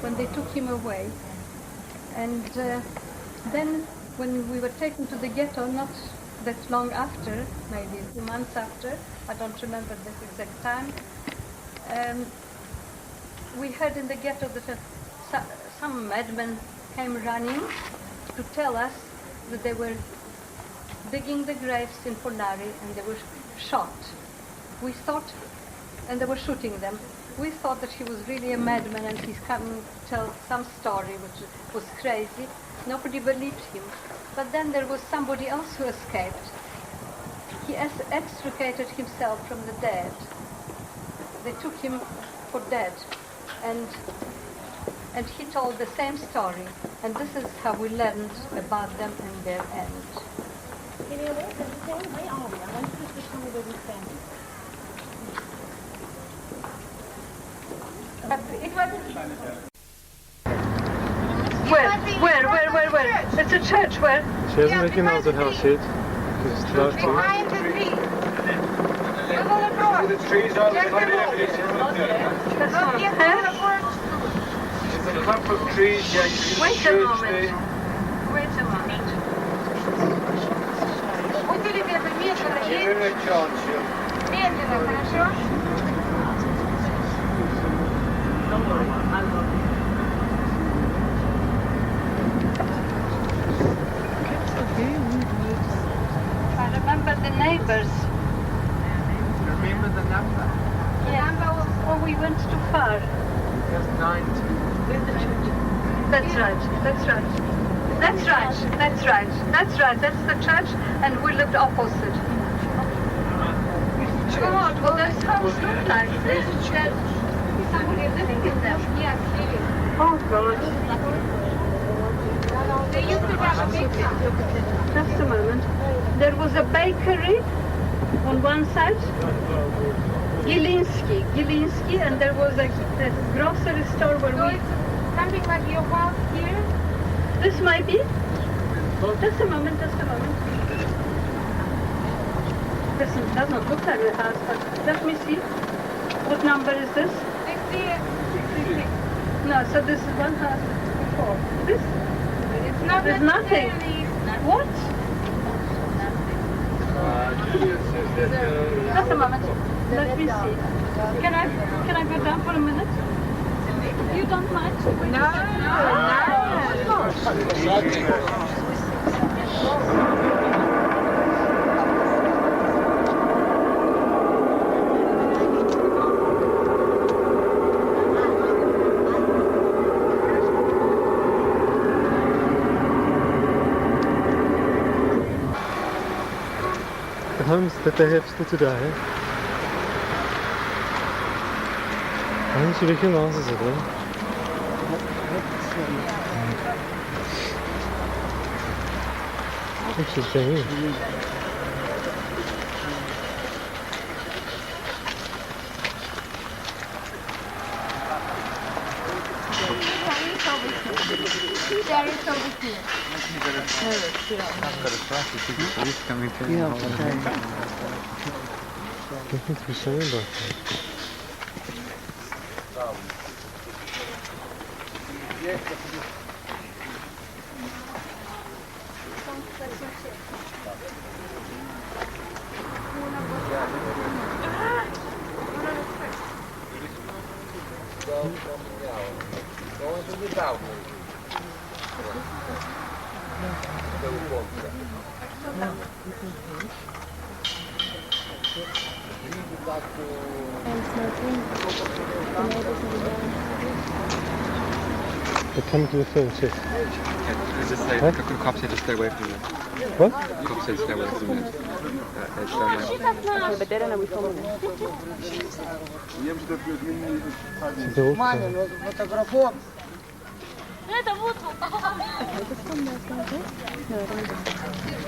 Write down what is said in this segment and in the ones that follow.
when they took him away. And then when we were taken to the ghetto, not that long after, maybe a few months after, I don't remember the exact time, we heard in the ghetto that some madmen came running to tell us that they were digging the graves in Polari and they were shot. We thought, and they were shooting them. We thought that he was really a madman and he's coming to tell some story which was crazy. Nobody believed him. But then there was somebody else who escaped. He extricated himself from the dead. They took him for dead. And he told the same story. And this is how we learned about them and their end. Henia, what does it say? My army. I want you to tell me where we stand. It was... Where? It's a church, where? She doesn't recognize it how shit. Because it's dark. Behind the tree. The trees are the There's a clump of trees, yeah, you see Wait a church moment. there. Wait a moment. Будьте, ребята, медленно Give едем. it a chance, yeah. Медленно, хорошо? I remember the neighbors. Remember the number? Yeah. Oh, we went too far. That's 90. That's right. That's the church, and we lived opposite. God, well, those houses look like this. There's somebody living in them. Yes. Oh, God. They used to have a big house. Just a moment. There was a bakery on one side, Gilinski, and there was a grocery store where So we... it's something like your house here? This might be. Just a moment. This does not look like a house, but let me see. What number is this? 66. No, so this is one house before. This? It's not There's nothing. necessarily- What? Julia says that... Just a moment. Let me see. Can I go down for a minute? You don't mind? No. Hamster heftigt today. Hangi bir nasıl zaten? Çok şey. Hiçbir şey yok. They come to the film, sis. Just say, Huh? the cop said to stay away from them. What? The cop said to stay away from them. It's The old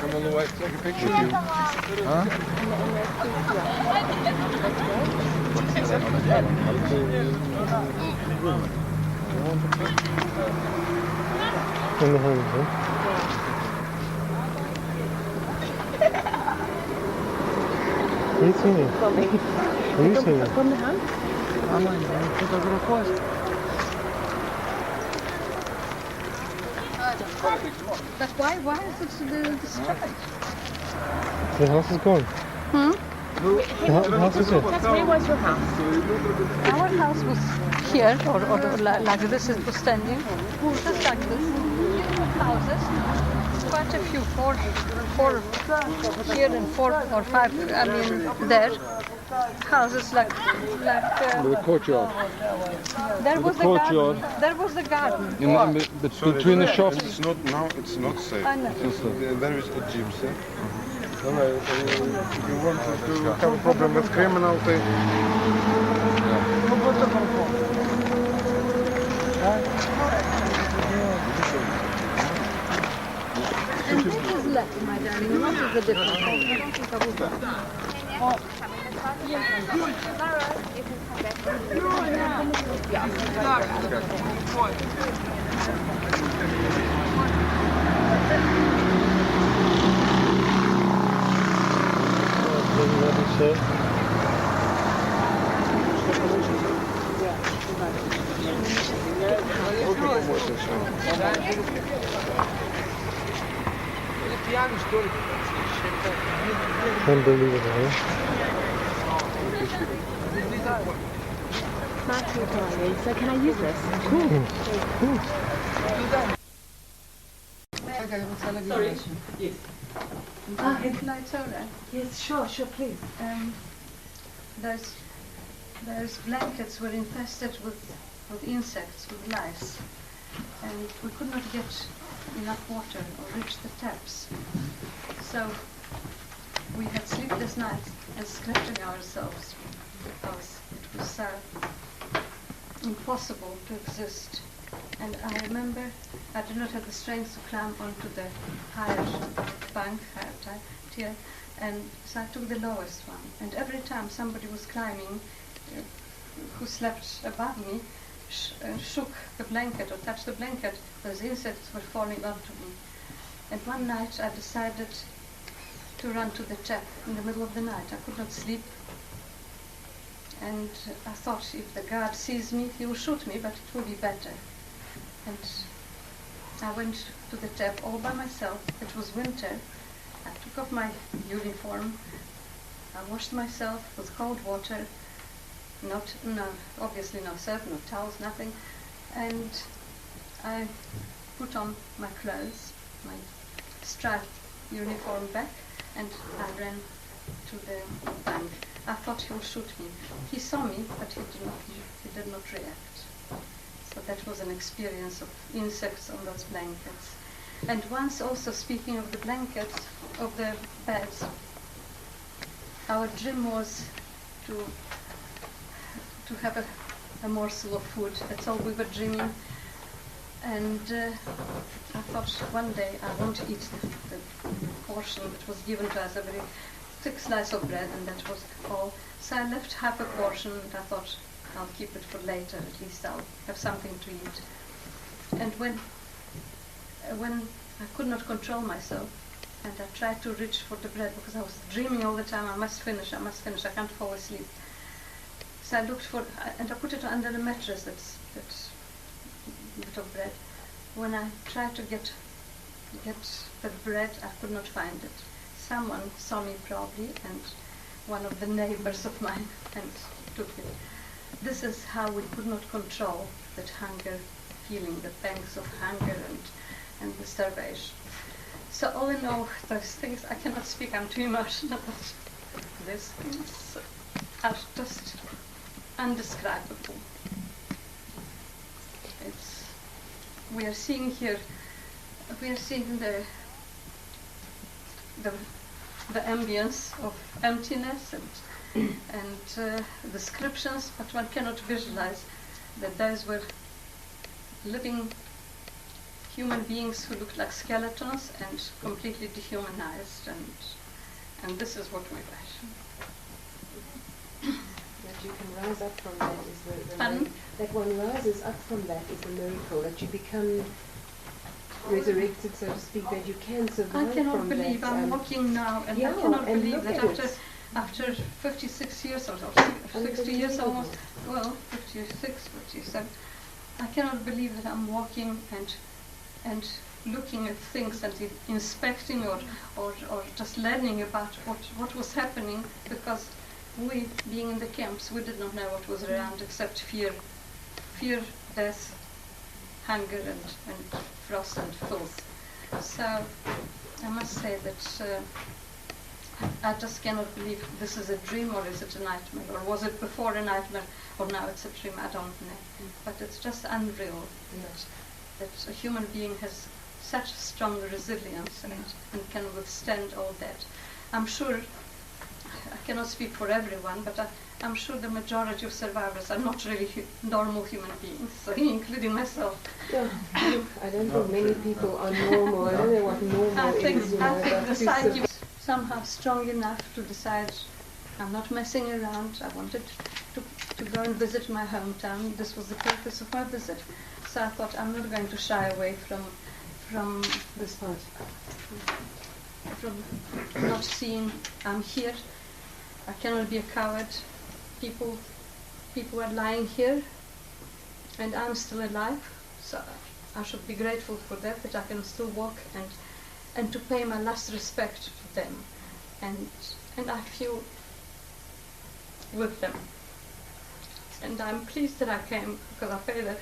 Come all the way, take a picture of you. Huh? In the home, huh? What are you saying? What are you saying? Kom de hand? Mama, fotografos. But why is it destroyed? The house is gone. Hmm? The house is here. Where was your house? Our house was here, or like this, it was standing. Just like this. Houses, quite a few, four here and 4 or 5, I mean, there. Houses like The courtyard. there was the courtyard. garden. There was the garden. Between the shops. It's not now. It's not safe. I know. There is a gym, sir. If you want to have a problem with criminal thing, And this is left, my darling. What is the difference? I don't think I will go. Unbelievable, huh? So can I use this? Lights all right. Yes, sure, please. Those blankets were infested with insects, with lice, and we could not get enough water or reach the taps. So we had sleepless nights and scratching ourselves because it was impossible to exist. And I remember I did not have the strength to climb onto the higher bank, higher tier, and so I took the lowest one. And every time somebody was climbing, who slept above me, shook the blanket or touched the blanket, those insects were falling onto me. And one night I decided to run to the tap in the middle of the night. I could not sleep. And I thought if the guard sees me, he will shoot me, but it will be better. And I went to the tap all by myself. It was winter. I took off my uniform. I washed myself with cold water. Obviously no soap, no towels, nothing. And I put on my clothes, my striped uniform back, and I ran to the bank. I thought he would shoot me. He saw me, but he did not react. So that was an experience of insects on those blankets. And once also, speaking of the blankets, of the beds, our dream was to have a morsel of food. That's all we were dreaming. And I thought one day I won't eat the portion that was given to us, a very thick slice of bread, and that was all. So I left half a portion, and I thought I'll keep it for later. At least I'll have something to eat. And when I could not control myself, and I tried to reach for the bread because I was dreaming all the time, I must finish, I can't fall asleep. So I looked for, and I put it under the mattress, that bit of bread. When I tried to get the bread, I could not find it. Someone saw me probably, and one of the neighbors of mine, and took it. This is how we could not control that hunger feeling, the pangs of hunger and the starvation. So all in all, those things, I cannot speak, I'm too emotional, but these things are just undescribable. We are seeing here, the ambience of emptiness and descriptions, but one cannot visualize that those were living human beings who looked like skeletons and completely dehumanized, and this is what we were. That you can rise up from that is the Pardon? that one rises up from that is a miracle, that you become resurrected, so to speak, that you can survive. I cannot from believe that, I'm walking now, and yeah, I cannot and believe look that at after 56 years or 60 years almost, well, 56, 57, I cannot believe that I'm walking and looking at things and inspecting or just learning about what was happening, because we, being in the camps, we did not know what was around except fear, death, hunger and frost and filth. So I must say that I just cannot believe this is a dream, or is it a nightmare, or was it before a nightmare, or now it's a dream, I don't know. But it's just unreal that a human being has such strong resilience and can withstand all that. I'm sure, I cannot speak for everyone, but I'm sure the majority of survivors are not really normal human beings, so including myself. Yeah, I don't think many people are normal. I don't know what normal I think is. the psyche was somehow strong enough to decide I'm not messing around. I wanted to go and visit my hometown. This was the purpose of my visit. So I thought I'm not going to shy away from This part. from not seeing I'm here. I cannot be a coward. People are lying here, and I'm still alive. So I should be grateful for that I can still walk and to pay my last respect to them, and I feel with them. And I'm pleased that I came, because I feel that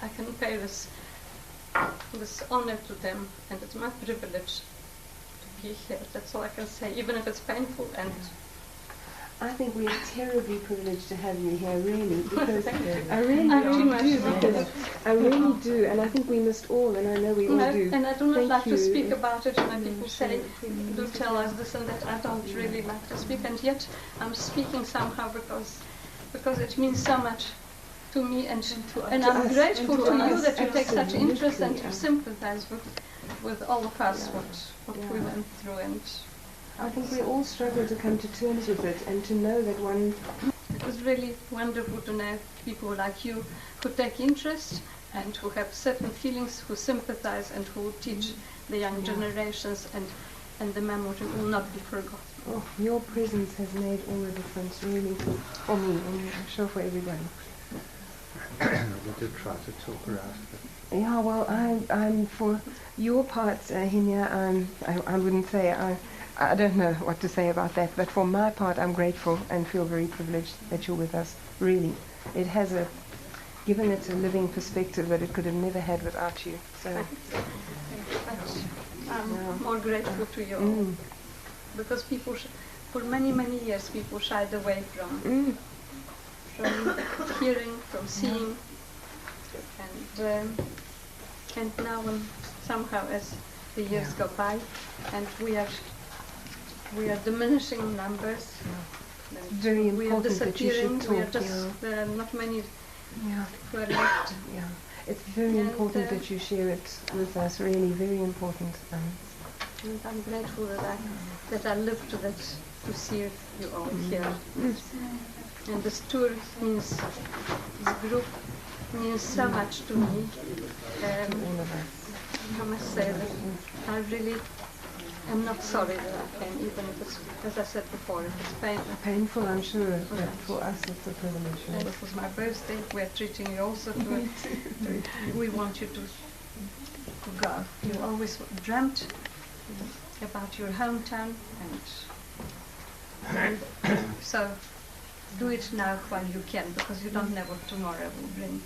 I can pay this honor to them, and it's my privilege to be here. That's all I can say, even if it's painful. And I think we are terribly privileged to have you here, really, because I really do, and I think we must all, and I know we all do. And I do not Thank like you. to speak about it when people say, do tell us this and that. I don't really like to speak, and yet I'm speaking somehow because it means so much to me, and I'm us, grateful and to to you us, that you take such interest and absolutely, to sympathize with all of us what we went through. And I think we all struggle to come to terms with it and to know that one... It was really wonderful to know people like you who take interest and who have certain feelings, who sympathize and who teach the young generations, and the memory will not be forgotten. Oh, your presence has made all the difference, really, for me, and I'm sure for everybody. We did try to talk her out of it. Yeah, well, I'm for your part, Henia, I wouldn't say, I don't know what to say about that, but for my part, I'm grateful and feel very privileged that you're with us, really. It has given it a living perspective that it could have never had without you. So, I'm more grateful to you all, because people, for many, many years, people shied away from hearing, from seeing, and now somehow as the years go by, and we are diminishing in numbers. very We are important that you should disappearing. talk. We are just there are not many who are left. Yeah, it's very And, important that you share it with us. Really, very important. And I'm grateful that I lived to see you all here. And this tour means, this group means so much to me. All of us. I must say that I really am not sorry that I came, even if it's, as I said before, if it's painful. Painful, I'm sure, but for us it's a privilege. And this was my birthday. We're treating you also to we want you to go. You always dreamt about your hometown, and so do it now while you can, because you don't know what tomorrow will bring.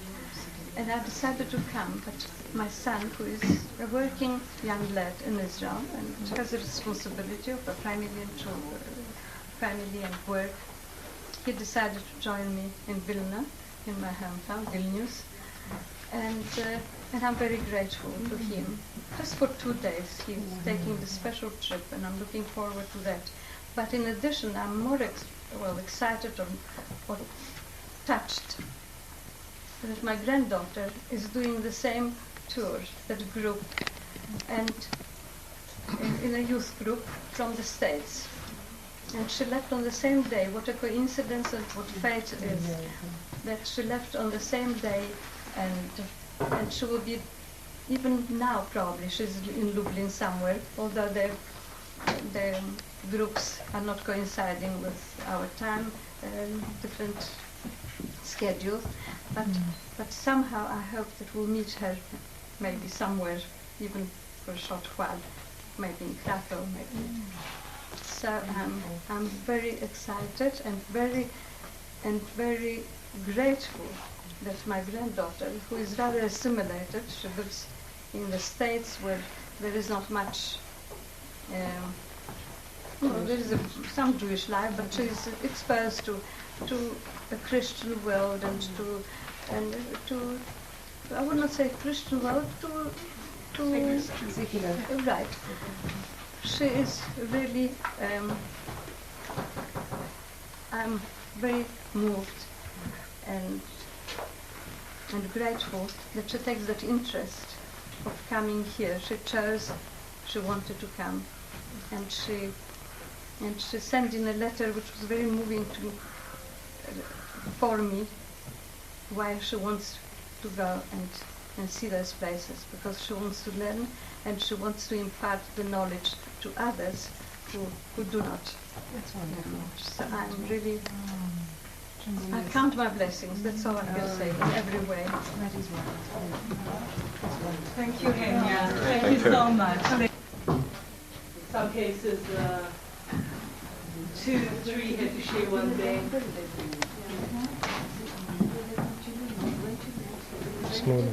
And I decided to come, but my son, who is a working young lad in Israel and has a responsibility of a family and children, family and work, he decided to join me in Vilna, in my hometown, Vilnius, and I'm very grateful to him. Just for 2 days, he's taking the special trip, and I'm looking forward to that. But in addition, I'm more excited or touched that my granddaughter is doing the same tour, that group, and in a youth group from the States. And she left on the same day. What a coincidence and what fate it is that she left on the same day, and she will be, even now probably, she's in Lublin somewhere, although the groups are not coinciding with our time, different schedules, but somehow I hope that we'll meet her maybe somewhere even for a short while, maybe in Krakow, maybe. So I'm very excited and very grateful that my granddaughter, who is rather assimilated, she lives in the States where there is not much, there is some Jewish life, but she is exposed to a Christian world and to I would not say Christian world, to Secular. right. She is really, I'm very moved and grateful that she takes that interest of coming here. She chose, she wanted to come, and she sent in a letter which was very moving for me, why she wants to go and see those places, because she wants to learn and she wants to impart the knowledge to others who do not. That's wonderful. So I'm really, I count my blessings, that's all I can say in every way. That is wonderful. Thank you, Henia. Thank you so much. In some cases, 2, 3 had to share one day. Small.